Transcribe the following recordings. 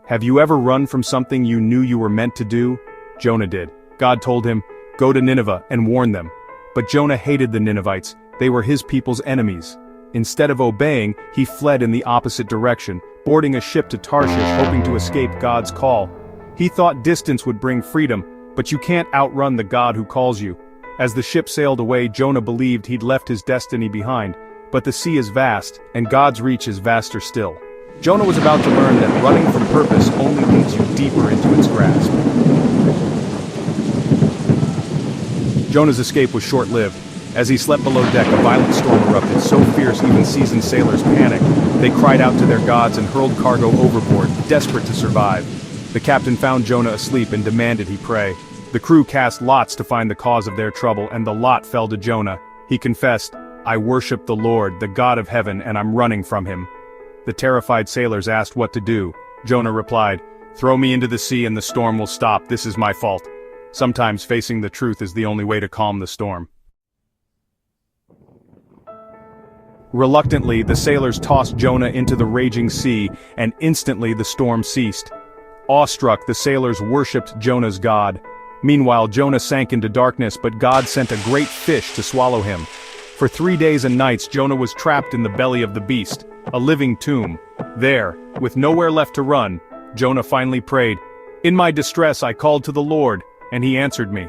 Have you ever run from something you knew you were meant to do? Jonah did. God told him, "Go to Nineveh and warn them." But Jonah hated the Ninevites. They were his people's enemies. Instead of obeying, he fled in the opposite direction, boarding a ship to Tarshish hoping to escape God's call. He thought distance would bring freedom, but you can't outrun the God who calls you. As the ship sailed away, Jonah believed he'd left his destiny behind. But the sea is vast, and God's reach is vaster still. Jonah was about to learn that running from purpose only leads you deeper into its grasp. Jonah's escape was short-lived. As he slept below deck, a violent storm erupted, so fierce even seasoned sailors panicked. They cried out to their gods and hurled cargo overboard, desperate to survive. The captain found Jonah asleep and demanded he pray. The crew cast lots to find the cause of their trouble, and the lot fell to Jonah. He confessed, "I worship the Lord, the God of heaven, and I'm running from him." The terrified sailors asked what to do. Jonah replied, "Throw me into the sea and the storm will stop. This is my fault." Sometimes facing the truth is the only way to calm the storm. Reluctantly, the sailors tossed Jonah into the raging sea, and instantly the storm ceased. Awestruck, the sailors worshipped Jonah's God. Meanwhile, Jonah sank into darkness, but God sent a great fish to swallow him. For 3 days and nights, Jonah was trapped in the belly of the beast, a living tomb. There, with nowhere left to run, Jonah finally prayed, "In my distress I called to the Lord, and he answered me."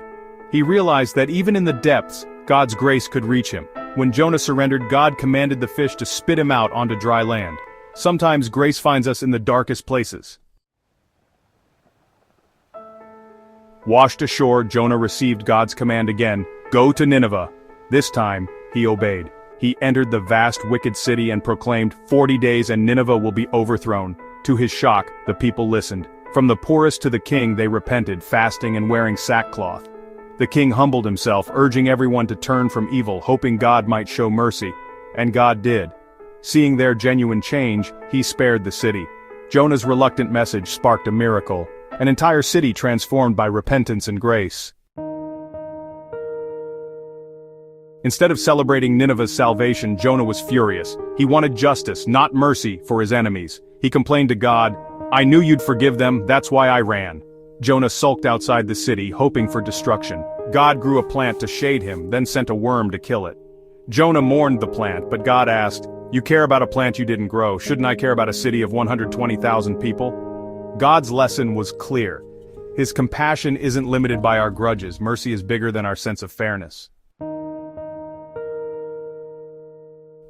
He realized that even in the depths, God's grace could reach him. When Jonah surrendered, God commanded the fish to spit him out onto dry land. Sometimes grace finds us in the darkest places. Washed ashore, Jonah received God's command again, "Go to Nineveh." This time, he obeyed. He entered the vast wicked city and proclaimed, 40 days and Nineveh will be overthrown. To his shock, the people listened. From the poorest to the king they repented, fasting and wearing sackcloth. The king humbled himself, urging everyone to turn from evil, hoping God might show mercy. And God did. Seeing their genuine change, he spared the city. Jonah's reluctant message sparked a miracle. An entire city transformed by repentance and grace. Instead of celebrating Nineveh's salvation, Jonah was furious. He wanted justice, not mercy, for his enemies. He complained to God, "I knew you'd forgive them, that's why I ran." Jonah sulked outside the city, hoping for destruction. God grew a plant to shade him, then sent a worm to kill it. Jonah mourned the plant, but God asked, "You care about a plant you didn't grow, shouldn't I care about a city of 120,000 people?" God's lesson was clear. His compassion isn't limited by our grudges, mercy is bigger than our sense of fairness.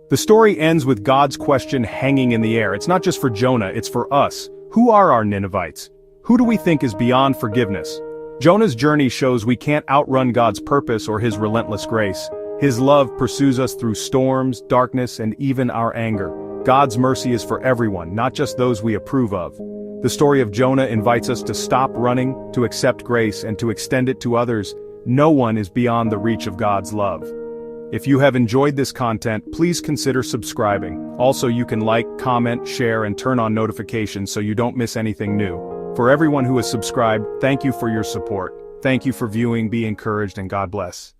The story ends with God's question hanging in the air. It's not just for Jonah, it's for us. Who are our Ninevites? Who do we think is beyond forgiveness? Jonah's journey shows we can't outrun God's purpose or his relentless grace. His love pursues us through storms, darkness, and even our anger. God's mercy is for everyone, not just those we approve of. The story of Jonah invites us to stop running, to accept grace, and to extend it to others. No one is beyond the reach of God's love. If you have enjoyed this content, please consider subscribing. Also, you can like, comment, share, and turn on notifications so you don't miss anything new. For everyone who has subscribed, thank you for your support. Thank you for viewing, be encouraged, and God bless.